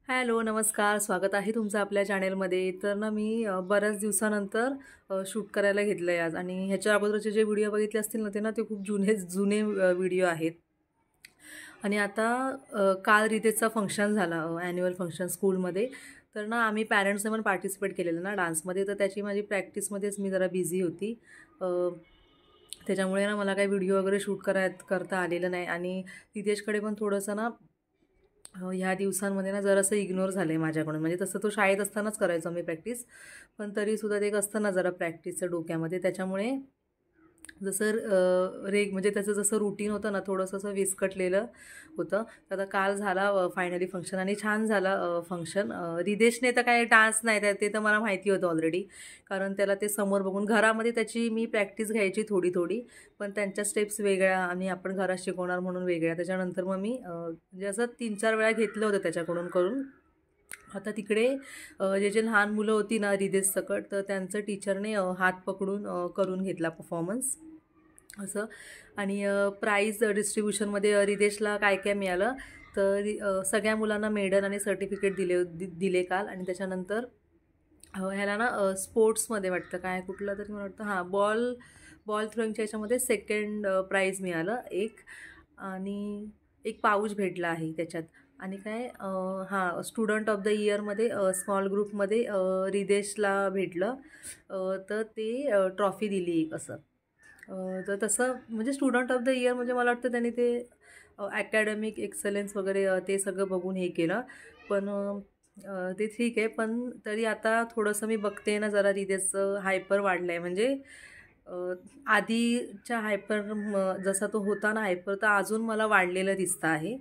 Hello, नमस्कार. स्वागत आहे तुमचं आपल्या चॅनेलमध्ये. तर ना मी बऱ्याच दिवसानंतर शूट करायला घेतलं आहे आज आणि ह्याच्या अगोदरचे जे व्हिडिओ बघितले असतील ना, ते ना ते खूप जुने व्हिडिओ आहेत. आणि आता काल रितेशचा फंक्शन झाला, ॲन्युअल फंक्शन स्कूलमध्ये. तर ना आम्ही पॅरेंट्सने पण पार्टिसिपेट केलेलं ना डान्समध्ये, तर त्याची माझी प्रॅक्टिसमध्येच मी जरा बिझी होती. त्याच्यामुळे ना मला काही व्हिडिओ वगैरे शूट करता आलेलं नाही. आणि रितेशकडे पण थोडंसं ना ह्या दिवसांमध्ये ना जरासं इग्नोर झालं आहे माझ्याकडून. म्हणजे तसं तो शाळेत असतानाच करायचो मी प्रॅक्टिस, पण तरीसुद्धा ते एक असतं ना जरा प्रॅक्टिसचं डोक्यामध्ये, त्याच्यामुळे जसं म्हणजे त्याचं जसं रुटीन होतं ना थोडंसं असं विस्कटलेलं होतं. तर आता काल झाला फायनली फंक्शन आणि छान झाला फंक्शन. रिदेशने तर काय डान्स नाही, ते तर मला माहिती होतं ऑलरेडी, कारण त्याला ते समोर बघून घरामध्ये त्याची मी प्रॅक्टिस घ्यायची थोडी थोडी, पण त्यांच्या स्टेप्स वेगळ्या आणि आपण घरात शिकवणार म्हणून वेगळ्या. त्याच्यानंतर मग मी म्हणजे असं 3-4 वेळा घेतलं होतं त्याच्याकडून करून. आता तिकडे जे लहान मुलं होती ना रिदेश सकट, तर त्यांचं टीचरने हात पकडून करून घेतला परफॉर्मन्स असं. आणि प्राईज डिस्ट्रीब्युशनमध्ये रिदेशला काय काय मिळालं, तर सगळ्या मुलांना मेडल आणि सर्टिफिकेट दिले काल. आणि त्याच्यानंतर ह्याला ना स्पोर्ट्समध्ये वाटतं काय कुठलं तरी मला वाटतं हां बॉल थ्रोइंगच्या याच्यामध्ये सेकंड प्राईज मिळालं एक, आणि एक पाऊच भेटला आहे त्याच्यात. आणि काय हां स्टुडंट ऑफ द इयरमध्ये स्मॉल ग्रुपमध्ये रिदेशला भेटलं, तर ते ट्रॉफी दिली एक असं. तर तसं म्हणजे स्टुडंट ऑफ द इयर म्हणजे मला वाटतं त्यांनी ते ॲकॅडमिक एक्सलन्स वगैरे ते सगळं बघून हे केलं. पण ते ठीक आहे, पण तरी आता थोडंसं मी बघते ना जरा रिदेशचं हायपर वाढलं आहे. म्हणजे आधीच्या जसा तो होता ना हायपर, तर अजून मला वाढलेलं दिसतं आहे.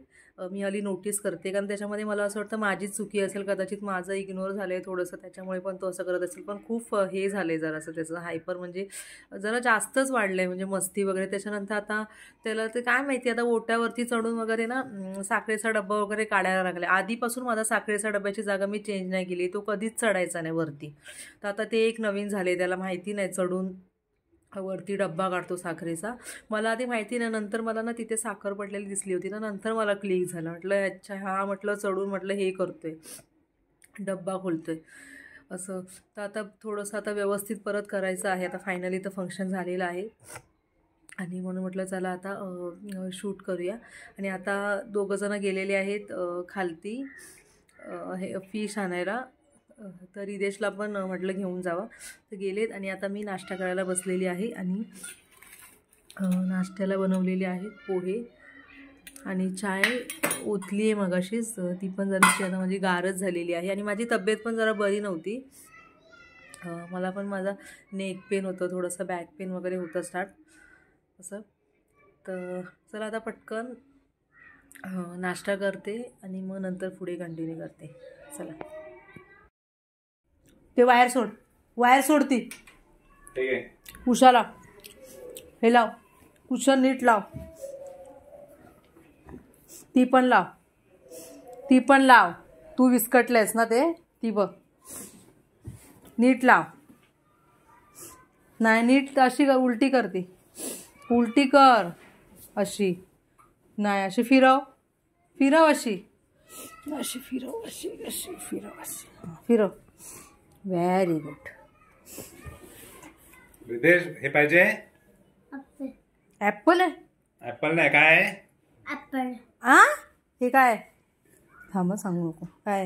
मी हल्ली नोटीस करते, कारण त्याच्यामध्ये मला असं वाटतं माझीच चुकी असेल, कदाचित माझं इग्नोर झालं आहे थोडंसं, त्याच्यामुळे पण तो असं करत असेल. पण खूप हे झालं आहे जरासं त्याचं हायपर, म्हणजे जरा जास्तच वाढलं आहे, म्हणजे मस्ती वगैरे. त्याच्यानंतर आता त्याला ते काय माहिती आता ओट्यावरती चढून वगैरे ना साखरेचा डब्बा वगैरे काढायला लागला. आधीपासून माझा साखरेच्या डब्याची जागा मी चेंज नाही केली, तो कधीच चढायचा नाही वरती. तर आता ते एक नवीन झाले, त्याला माहिती नाही चढून वरती डब्बा काढतो साखरेचा. मला आधी माहिती नाही, नंतर मला ना तिथे साखर पडलेली दिसली होती ना, नंतर मला क्लिक झालं. म्हटलं अच्छा हा, म्हटलं चढून म्हटलं हे करतोय, डब्बा खोलतोय असं. तर आता थोडंसं आता व्यवस्थित परत करायचं आहे. आता फायनली तर फंक्शन झालेलं आहे, आणि म्हणून म्हटलं चला आता शूट करूया. आणि आता दोघंजणं गेलेले आहेत खालती हे फिश आणायला. तर रिदेशला पण म्हटलं घेऊन जावं, तर गेलेत. आणि आता मी नाश्ता करायला बसलेली आहे, आणि नाश्त्याला बनवलेले आहेत पोहे आणि चाय ओतली आहे मगाशीच, ती पण जराशी आता माझी गारच झालेली आहे. आणि माझी तब्येत पण जरा बरी नव्हती, मला पण माझा नेक पेन होतं, थोडंसं बॅक पेन वगैरे होतं स्टार्ट असं. तर चला आता पटकन नाश्ता करते आणि मग नंतर पुढे कंटिन्यू करते. चला. ते वायर सोडती ठीक आहे. उशाला हे लाव, कुशन नीट लाव, ती पण लाव. तू विस्कटलेस ना ते, ती बघ नीट लाव. नाही नीट अशी उलटी करते, उलटी कर अशी नाही, अशी फिरव अशी फिरव, अशी फिरव. Very good. रितेश हे पाहिजे. ॲपल आहे? ऍपल नाही, काय आहे? ॲपल. हे काय? थांब सांगू नको काय.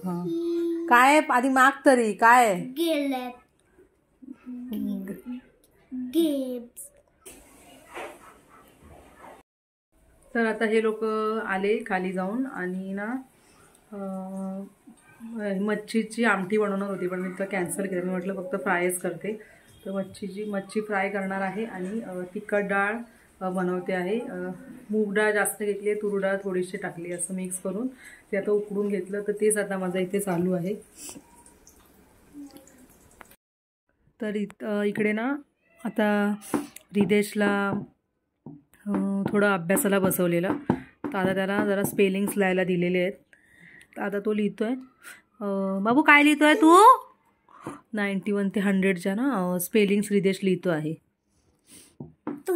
हां काय आधी माग तरी काय. तर आता हे लोक आले खाली जाऊन, आणि ना मच्छीची आमटी बनवणार होती, पण मी तर कॅन्सल केलं. मी म्हटलं फक्त फ्रायच करते. तर मच्छी फ्राय करणार आहे, आणि तिखट डाळ बनवते आहे. मूग डाळ जास्त घेतली आहे, तूर डाळ थोडीशी टाकली, असं मिक्स करून ते आता उकडून घेतलं. तर तेच आता माझं इथे चालू आहे. तर इकडे ना आता रिदेशला थोडं अभ्यासाला बसवलेलं, तर आता त्याला जरा स्पेलिंग्स लिहायला दिलेले आहेत. तर आता तो लिहितोय. बाबू काय लिहितोय तू? 91 ते 100च्या ना स्पेलिंग्स रिदेश लिहितो आहे.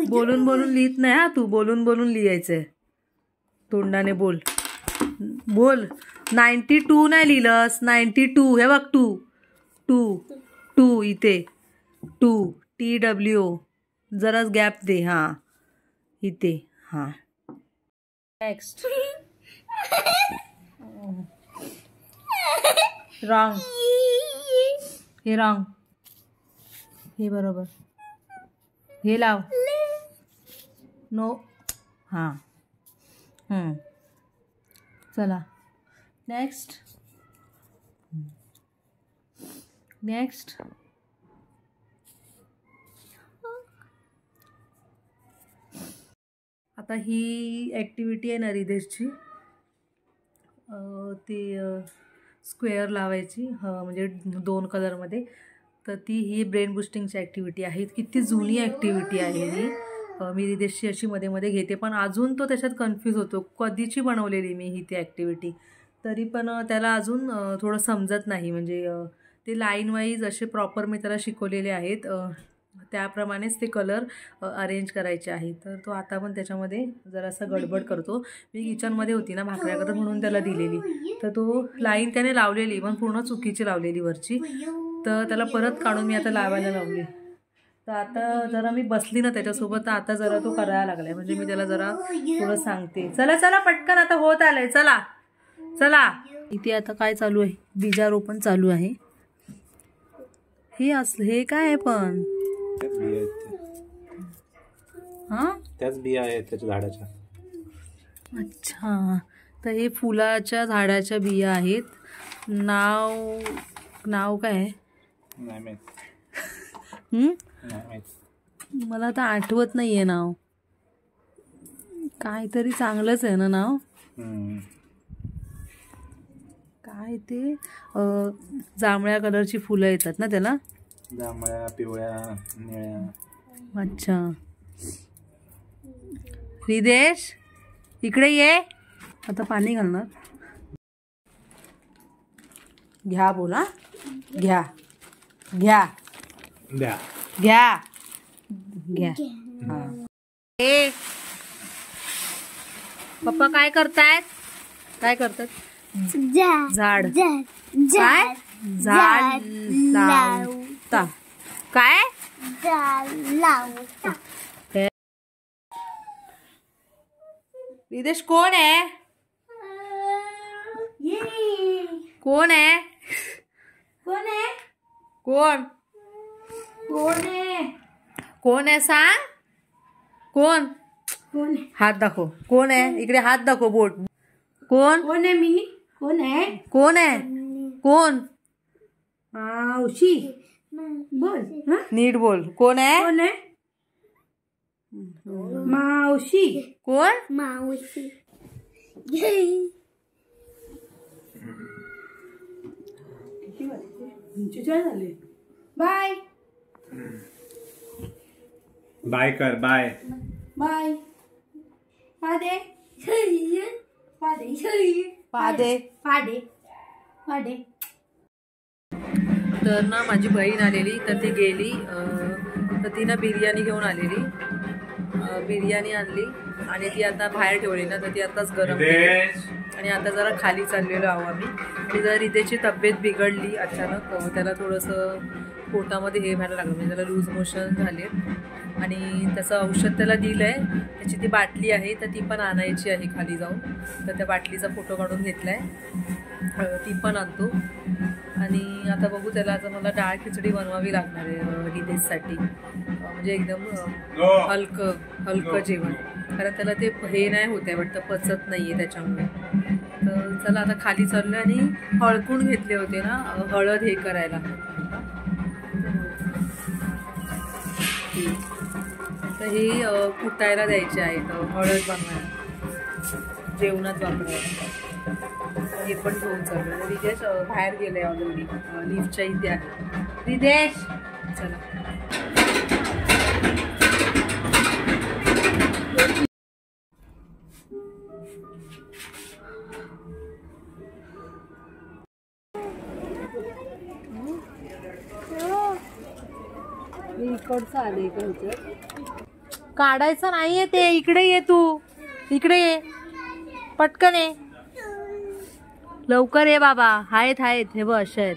बोलून लिहित नाही हा, तू बोलून लिहायचंय. तोंडाने बोल बोल. 92 नाही लिहिलंस. 92 हे बघ. 2 इथे 2 TW. जराच गॅप दे. हां इथे. हां नेक्स्ट. रॉंग. हे रॉंग. हे बरोबर. हे लाव. नो. हां चला नेक्स्ट. आता ही ॲक्टिव्हिटी आहे ना रिदेशची. ती स्क्वेअर लावायची म्हणजे 2 कलरमध्ये. तर ही ब्रेन बुस्टिंगची ॲक्टिव्हिटी आहे. किती जुनी ॲक्टिव्हिटी आहे ही. मी रिदेशची अशी मध्ये मध्ये घेते पण अजून तो त्याच्यात कन्फ्यूज होतो. कधीची बनवलेली मी ही ती ॲक्टिव्हिटी तरी पण त्याला अजून थोडं समजत नाही. म्हणजे ते लाईन वाईज असे प्रॉपर मी त्याला शिकवलेले आहेत. त्याप्रमाणेच ते कलर अरेंज करायचे आहेत. तर तो आता पण त्याच्यामध्ये जरासा गडबड करतो. मी किचनमध्ये होती ना भाकऱ्या करत म्हणून त्याला दिलेली. तर तो लाईन त्याने लावलेली पण पूर्ण चुकीची लावलेली वरची. तर त्याला परत काढून मी आता लावायला लावली. तर आता जरा मी बसली ना त्याच्यासोबत तर आता जरा तो करायला लागलाय. म्हणजे मी त्याला जरा थोडं सांगते. चला पटकन आता होत आलंय. चला. इथे आता काय चालू आहे. बीजारोपण चालू आहे. हे काय आहे पण. त्याच बिया आहेत त्याच्या झाडाच्या. अच्छा. तर हे फुलाच्या झाडाच्या बिया आहेत. नाव काय आहे. नाही माहित. मला आता आठवत नाहीये नाव. काहीतरी चांगलंच आहे ना नाव. काय ते जांभळ्या कलरची फुलं येतात ना त्याला. जांभळ्या पिवळ्या निळ्या. अच्छा. रिदेश इकडे ये. आता पाणी घालणार. घ्या बोला. घ्या. पप्पा काय करतात. झाड लावता. काय रिदेश कोण आहे. कोण आहे सांग. कोण हात दाखव. कोण आहे इकडे हात दाखव. बोट. कोण आहे. मी कोण आहे. मावशी बोल. नीट बोल. कोण आहे. मावशी. कोण. मावशी. बाय. बाय कर. बाय. पादे. तर ना माझी बहीण आलेली तर ती गेली. तर ती ना बिर्याणी घेऊन आलेली. बिर्याणी आणली आणि ती आता बाहेर ठेवली ना. तर ती आताच गरम आणि आता जरा खाली चाललेलो आहो आम्ही. आणि जर रिदेशची तब्येत बिघडली अचानक. त्याला थोडंसं पोटामध्ये हे व्हायला लागलं. म्हणजे त्याला लूज मोशन झाले आणि त्याचं औषध त्याला दिलं आहे. त्याची ती बाटली आहे तर ती पण आणायची आहे खाली जाऊन. तर त्या बाटलीचा फोटो काढून घेतला आहे. ती पण आणतो. आणि आता बघू त्याला आता मला डाळ खिचडी बनवावी लागणार आहे रिदेशसाठी. म्हणजे एकदम हलकं जेवण. कारण त्याला ते हे नाही होत आहे वाटतं. पचत नाही आहे त्याच्यामुळे. तर चला आता खाली चाललो आणि हळकून घेतले होते ना हळद हे करायला. तर हे कुटायला द्यायचे आहेत हळद बनवायला जेवणात वापरायला. हे पण घेऊन चालू. रिदेश बाहेर गेले ऑलरेडी. लिफ्टच्या इथे आहे रिदेश. चला इकडचं आले. इकडचं काढायचं नाहीये ते. इकडे ये तू. इकडे ये. पटकन ये, लवकर ये बाबा. आहेत हे बघ असे आहेत.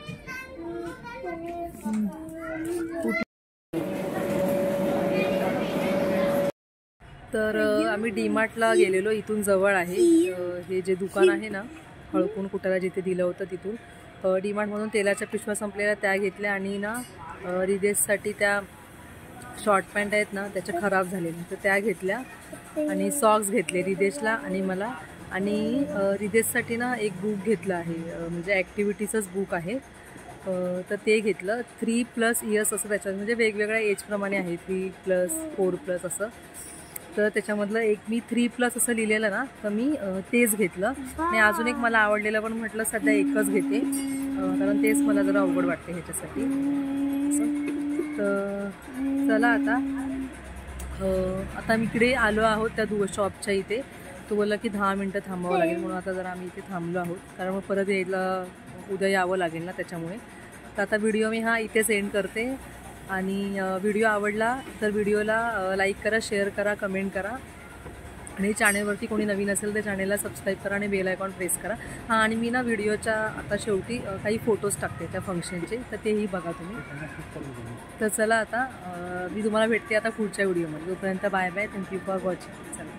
तर आम्ही डीमार्टला गेलेलो. इथून जवळ आहे. हे जे दुकान आहे ना हळकून कुटाला जिथे दिलं होतं तिथून डीमार्टमधून तेलाच्या पिशव्या संपलेल्या त्या घेतल्या आणि ना रिदेशसाठी त्या शॉर्ट पॅन्ट आहेत ना त्याच्या खराब झालेल्या तर त्या घेतल्या आणि सॉक्स घेतले रिदेशला आणि मला. आणि रिदेशसाठी ना एक बुक घेतलं आहे म्हणजे ॲक्टिव्हिटीचंच बुक आहे. तर ते घेतलं. 3+ इयर्स असं त्याच्यात म्हणजे वेगवेगळ्या एजप्रमाणे आहे 3+ 4+ असं. तर त्याच्यामधलं एक मी 3+ असं लिहिलेलं ना तर मी तेच घेतलं. आणि अजून एक मला आवडलेलं पण म्हटलं सध्या एकच घेते कारण तेच मला जरा अवघड वाटते ह्याच्यासाठी असं. तर चला आता मी इकडे आलो आहोत त्या शॉपच्या इथे. तो बोलला की 10 मिनटं थांबावं लागेल म्हणून आता जरा आम्ही इथे थांबलो आहोत कारण मग परत यायला उद्या यावं लागेल ना त्याच्यामुळे. तर आता व्हिडिओ मी इथेच एंड करते. आणि व्हिडिओ आवडला तर व्हिडिओला लाईक करा, शेअर करा, कमेंट करा आणि चॅनलवरती कोणी नवीन असेल तर चॅनलला सबस्क्राईब करा आणि बेल आयकॉन प्रेस करा. आणि मी ना व्हिडिओच्या आता शेवटी काही फोटोज टाकते त्या फंक्शनचे तर तेही बघा तुम्ही. तर चला आता मी तुम्हाला भेटते आता पुढच्या व्हिडिओमध्ये. तोपर्यंत bye bye. Thank you for watching. चला.